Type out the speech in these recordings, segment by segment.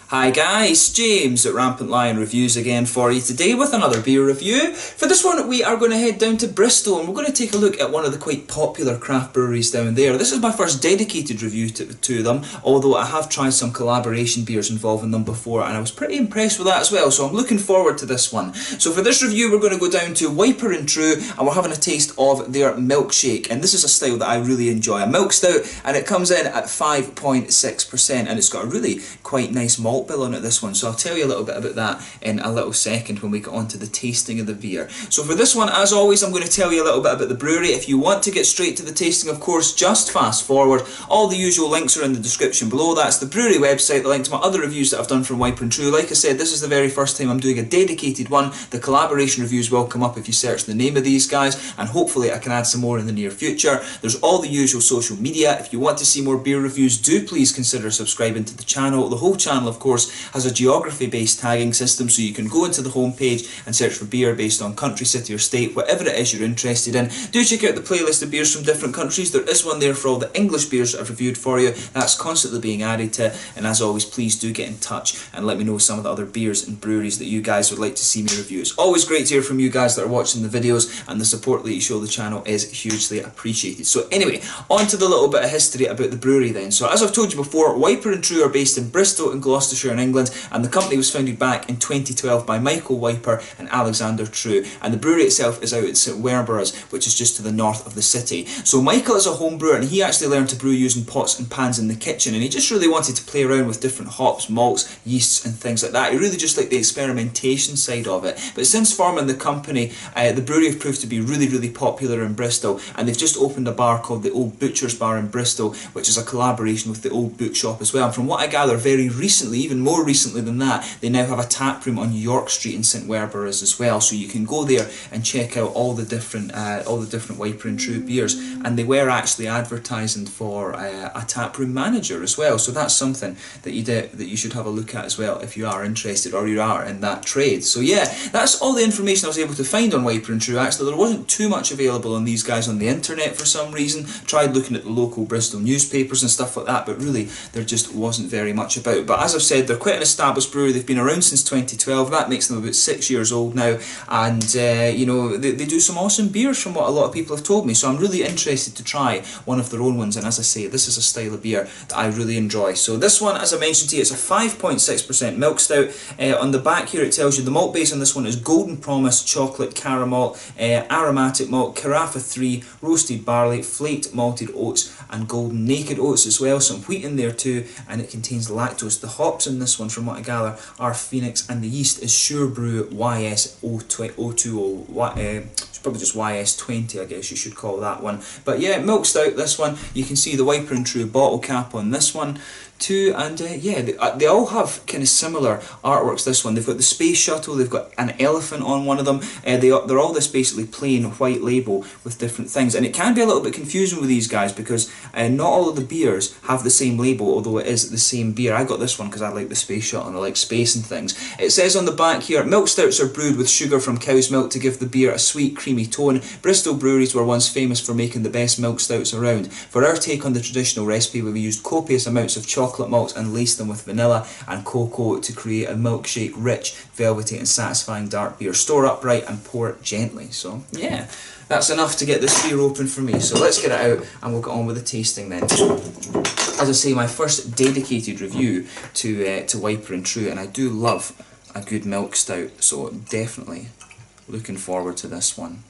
Hi guys, James at Rampant Lion Reviews again for you today with another beer review. For this one we are going to head down to Bristol and we're going to take a look at one of the quite popular craft breweries down there. This is my first dedicated review to them, although I have tried some collaboration beers involving them before and I was pretty impressed with that as well, so I'm looking forward to this one. So for this review we're going to go down to Wiper and True and we're having a taste of their Milkshake, and this is a style that I really enjoy, a milk stout, and it comes in at 5.6% and it's got a really quite nice malt bill on it, this one, so I'll tell you a little bit about that in a little second when we get on to the tasting of the beer. So for this one, as always, I'm going to tell you a little bit about the brewery. If you want to get straight to the tasting, of course, just fast forward. All the usual links are in the description below. That's the brewery website, the link to my other reviews that I've done from Wiper and True. Like I said, this is the very first time I'm doing a dedicated one. The collaboration reviews will come up if you search the name of these guys, and hopefully I can add some more in the near future. There's all the usual social media. If you want to see more beer reviews, do please consider subscribing to the channel. The whole channel, of course, has a geography-based tagging system, so you can go into the homepage and search for beer based on country, city or state, whatever it is you're interested in. Do check out the playlist of beers from different countries. There is one there for all the English beers that I've reviewed for you. That's constantly being added to, and as always, please do get in touch and let me know some of the other beers and breweries that you guys would like to see me review. It's always great to hear from you guys that are watching the videos, and the support that you show the channel is hugely appreciated. So anyway, on to the little bit of history about the brewery then. So as I've told you before, Wiper and True are based in Bristol in Gloucestershire in England, and the company was founded back in 2012 by Michael Wiper and Alexander True, and the brewery itself is out at St Werburgh's, which is just to the north of the city. So Michael is a home brewer and he actually learned to brew using pots and pans in the kitchen, and he just really wanted to play around with different hops, malts, yeasts and things like that. He really just liked the experimentation side of it. But since forming the company, the brewery have proved to be really popular in Bristol, and they've just opened a bar called the Old Butcher's Bar in Bristol, which is a collaboration with the Old Bookshop as well. And from what I gather, very recently, even more recently than that, they now have a tap room on York Street in St Werburgh's as well, so you can go there and check out all the different Wiper and True beers. And they were actually advertising for a tap room manager as well, so that's something that you should have a look at as well if you are interested or you are in that trade. So yeah, that's all the information I was able to find on Wiper and True. Actually, there wasn't too much available on these guys on the internet for some reason. Tried looking at the local Bristol newspapers and stuff like that, but really there just wasn't very much about. But as I've said, they're quite an established brewery. They've been around since 2012. That makes them about 6 years old now, and you know, they do some awesome beers from what a lot of people have told me, so I'm really interested to try one of their own ones. And as I say, this is a style of beer that I really enjoy. So this one, as I mentioned to you, it's a 5.6% milk stout. On the back here it tells you the malt base on this one is Golden Promise chocolate caramel, aromatic malt, Carafa 3, roasted barley, flaked malted oats and golden naked oats as well, some wheat in there too, and it contains lactose. The hops in this one, from what I gather, are Phoenix, and the yeast is Sure Brew YS020, it's probably just YS20 I guess you should call that one. But yeah, milk stout, this one. You can see the Wiper and True bottle cap on this one too, and yeah, they all have kind of similar artworks. This one, they've got the space shuttle, they've got an elephant on one of them. They're all this basically plain white label with different things, and it can be a little bit confusing with these guys because not all of the beers have the same label, although it is the same beer. I got this one because I like the space shuttle and I like space and things. It says on the back here, milk stouts are brewed with sugar from cow's milk to give the beer a sweet creamy tone. Bristol breweries were once famous for making the best milk stouts around. For our take on the traditional recipe, we've used copious amounts of chocolate malts and laced them with vanilla and cocoa to create a milkshake, rich, velvety and satisfying dark beer. Store upright and pour it gently. So yeah, that's enough to get this beer open for me. So let's get it out and we'll get on with the tasting then. As I say, my first dedicated review to Wiper and True, and I do love a good milk stout, so definitely looking forward to this one.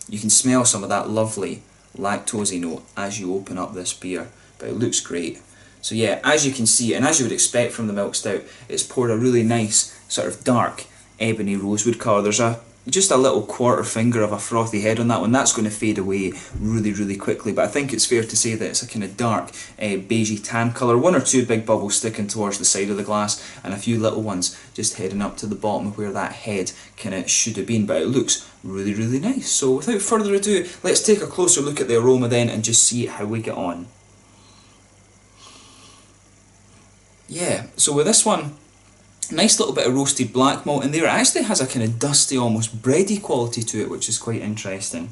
You can smell some of that lovely lactosey note as you open up this beer, but it looks great. So yeah, as you can see, and as you would expect from the milk stout, it's poured a really nice sort of dark ebony rosewood colour. There's just a little quarter finger of a frothy head on that one. That's going to fade away really quickly, but I think it's fair to say that it's a kind of dark beigey tan colour. One or two big bubbles sticking towards the side of the glass and a few little ones just heading up to the bottom of where that head kind of should have been, but it looks really nice. So without further ado, let's take a closer look at the aroma then and just see how we get on. Yeah, so with this one, nice little bit of roasted black malt in there. It actually has a kind of dusty, almost bready quality to it, which is quite interesting.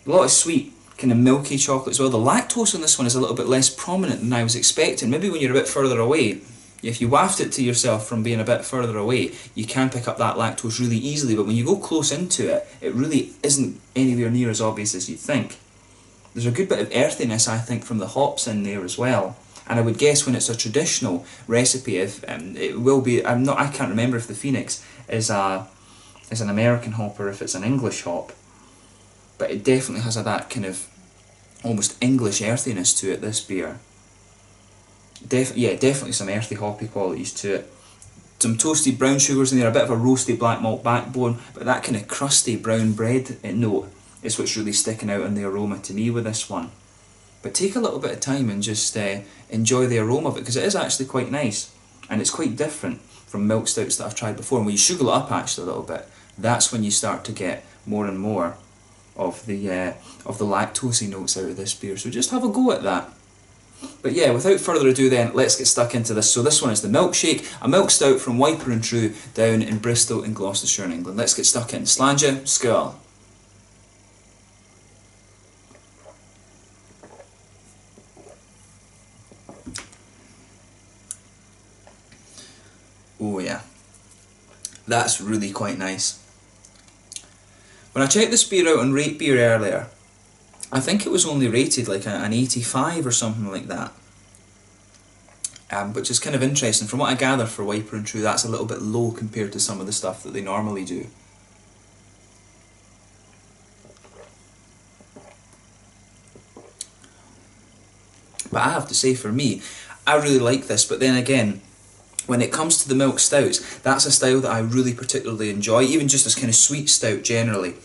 A lot of sweet, kind of milky chocolate as well. The lactose on this one is a little bit less prominent than I was expecting. Maybe when you're a bit further away, if you waft it to yourself from being a bit further away, you can pick up that lactose really easily, but when you go close into it, it really isn't anywhere near as obvious as you'd think. There's a good bit of earthiness, I think, from the hops in there as well. And I would guess when it's a traditional recipe, if it will be, I can't remember if the Phoenix is an American hop or if it's an English hop, but it definitely has that kind of almost English earthiness to it, this beer. Definitely some earthy hoppy qualities to it. Some toasted brown sugars in there, a bit of a roasty black malt backbone, but that kind of crusty brown bread note is what's really sticking out in the aroma to me with this one. But take a little bit of time and just enjoy the aroma of it, because it is actually quite nice, and it's quite different from milk stouts that I've tried before. And when you sugar it up actually a little bit, that's when you start to get more and more of the lactosey notes out of this beer. So just have a go at that. But yeah, without further ado then, let's get stuck into this. So this one is the Milkshake, a milk stout from Wiper and True down in Bristol in Gloucestershire in England. Let's get stuck in. Slàinte, skål. Oh yeah, that's really quite nice. When I checked this beer out on Rate Beer earlier, I think it was only rated like an 85 or something like that, which is kind of interesting. From what I gather for Wiper and True, that's a little bit low compared to some of the stuff that they normally do. But I have to say, for me, I really like this, but then again, when it comes to the milk stouts, that's a style that I really particularly enjoy, even just as kind of sweet stout generally.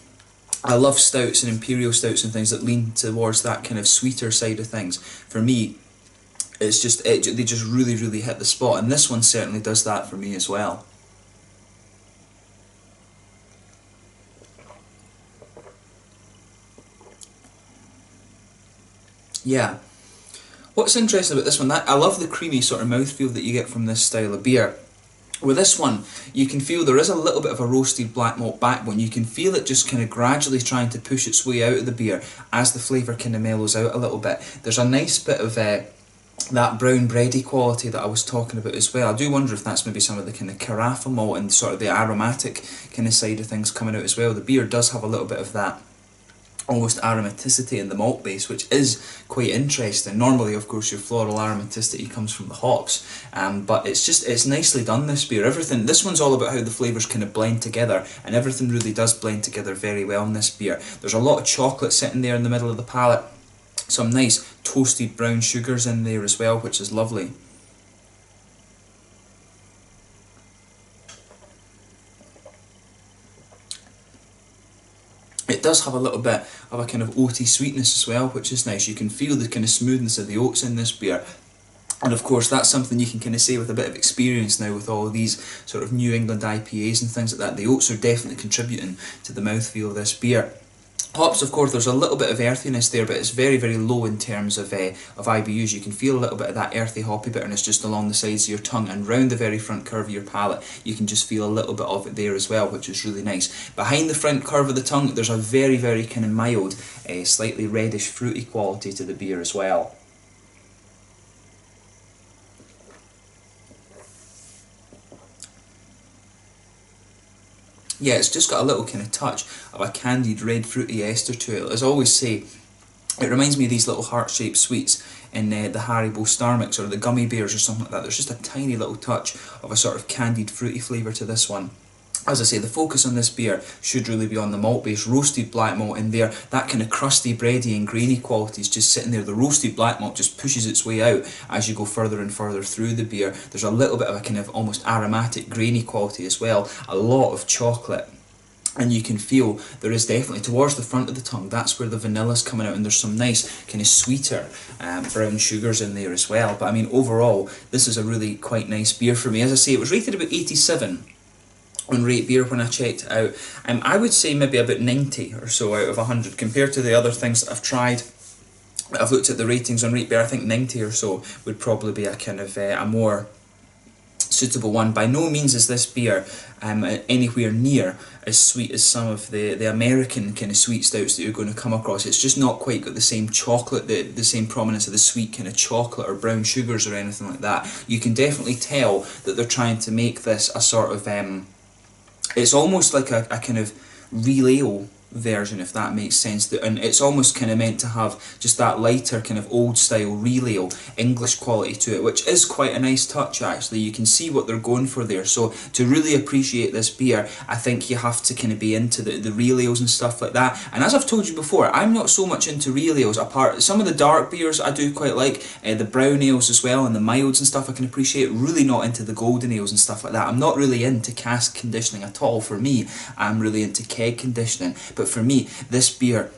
I love stouts and imperial stouts and things that lean towards that kind of sweeter side of things. For me, it's just they just really hit the spot, and this one certainly does that for me as well. Yeah. What's interesting about this one, I love the creamy sort of mouthfeel that you get from this style of beer. With this one, you can feel there is a little bit of a roasted black malt backbone. You can feel it just kind of gradually trying to push its way out of the beer as the flavour kind of mellows out a little bit. There's a nice bit of that brown bready quality that I was talking about as well. I do wonder if that's maybe some of the kind of carafa malt and sort of the aromatic kind of side of things coming out as well. The beer does have a little bit of that almost aromaticity in the malt base, which is quite interesting. Normally, of course, your floral aromaticity comes from the hops, but it's nicely done, this beer. This one's all about how the flavours kind of blend together, and everything really does blend together very well in this beer. There's a lot of chocolate sitting there in the middle of the palate, some nice toasted brown sugars in there as well, which is lovely. It does have a little bit of a kind of oaty sweetness as well, which is nice. You can feel the kind of smoothness of the oats in this beer. And of course, that's something you can kind of say with a bit of experience now with all of these sort of New England IPAs and things like that. The oats are definitely contributing to the mouthfeel of this beer. Hops, of course, there's a little bit of earthiness there, but it's very low in terms of IBUs. You can feel a little bit of that earthy hoppy bitterness just along the sides of your tongue, and round the very front curve of your palate you can just feel a little bit of it there as well, which is really nice. Behind the front curve of the tongue, there's a very kind of mild, slightly reddish fruity quality to the beer as well. Yeah, it's just got a little kind of touch of a candied red fruity ester to it. As I always say, it reminds me of these little heart-shaped sweets in the Haribo Star Mix or the gummy bears or something like that. There's just a tiny little touch of a sort of candied fruity flavour to this one. As I say, the focus on this beer should really be on the malt base, roasted black malt in there. That kind of crusty, bready and grainy quality is just sitting there. The roasted black malt just pushes its way out as you go further and further through the beer. There's a little bit of a kind of almost aromatic, grainy quality as well. A lot of chocolate. And you can feel there is definitely towards the front of the tongue, that's where the vanilla's coming out, and there's some nice kind of sweeter brown sugars in there as well. But I mean, overall, this is a really quite nice beer for me. As I say, it was rated about 87 on Rate Beer when I checked it out. I would say maybe about 90 or so out of 100 compared to the other things that I've tried. I've looked at the ratings on Rate Beer. I think 90 or so would probably be a kind of a more suitable one. By no means is this beer anywhere near as sweet as some of the American kind of sweet stouts that you're going to come across. It's just not quite got the same chocolate, the same prominence of the sweet kind of chocolate or brown sugars or anything like that. You can definitely tell that they're trying to make this a sort of, it's almost like a kind of real ale version, if that makes sense, and it's almost kind of meant to have just that lighter kind of old style real ale English quality to it, which is quite a nice touch actually. You can see what they're going for there. So to really appreciate this beer, I think you have to kind of be into the real ales and stuff like that. And as I've told you before, I'm not so much into real ales. Apart some of the dark beers I do quite like, the brown ales as well, and the milds and stuff I can appreciate. Really not into the golden ales and stuff like that. I'm not really into cask conditioning at all. For me, I'm really into keg conditioning. But for me, this beer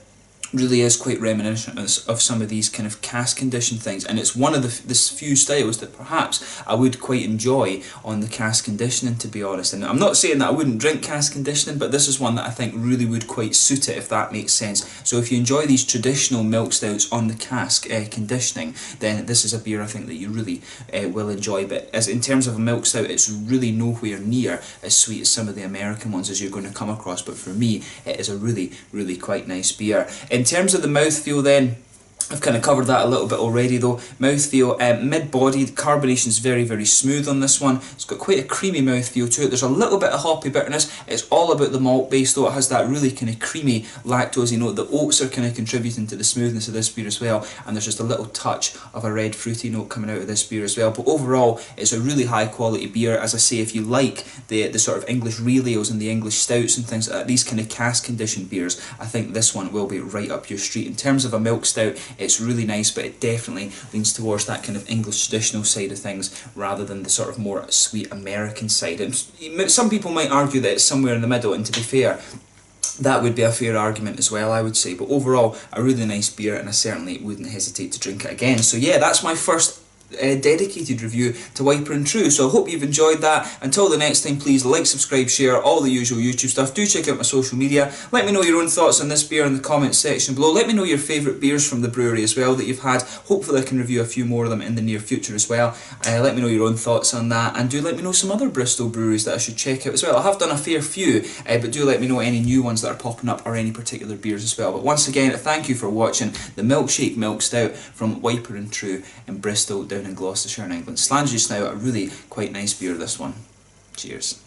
really is quite reminiscent of some of these kind of cask conditioned things, and it's one of the few styles that perhaps I would quite enjoy on the cask conditioning, to be honest. And I'm not saying that I wouldn't drink cask conditioning, but this is one that I think really would quite suit it, if that makes sense. So if you enjoy these traditional milk stouts on the cask conditioning, then this is a beer I think that you really will enjoy. But as in terms of a milk stout, it's really nowhere near as sweet as some of the American ones as you're going to come across, but for me it is a really quite nice beer. In terms of the mouthfeel then, I've kind of covered that a little bit already though. Mouthfeel, mid-body, the carbonation is very smooth on this one. It's got quite a creamy mouthfeel to it. There's a little bit of hoppy bitterness. It's all about the malt base though. It has that really kind of creamy lactosey note. The oats are kind of contributing to the smoothness of this beer as well, and there's just a little touch of a red fruity note coming out of this beer as well. But overall, it's a really high quality beer. As I say, if you like the sort of English real ales and the English stouts and things like that, these kind of cask conditioned beers, I think this one will be right up your street. In terms of a milk stout, it's really nice, but it definitely leans towards that kind of English traditional side of things rather than the sort of more sweet American side. And some people might argue that it's somewhere in the middle, and to be fair, that would be a fair argument as well, I would say. But overall, a really nice beer, and I certainly wouldn't hesitate to drink it again. So yeah, that's my first dedicated review to Wiper and True. So I hope you've enjoyed that. Until the next time, please like, subscribe, share, all the usual YouTube stuff. Do check out my social media. Let me know your own thoughts on this beer in the comments section below. Let me know your favourite beers from the brewery as well that you've had. Hopefully I can review a few more of them in the near future as well. Let me know your own thoughts on that, and do let me know some other Bristol breweries that I should check out as well. I have done a fair few, but do let me know any new ones that are popping up or any particular beers as well. But once again, thank you for watching the Milkshake Milk Stout from Wiper and True in Bristol down in Gloucestershire in England. Slangy Stout, a really quite nice beer this one. Cheers.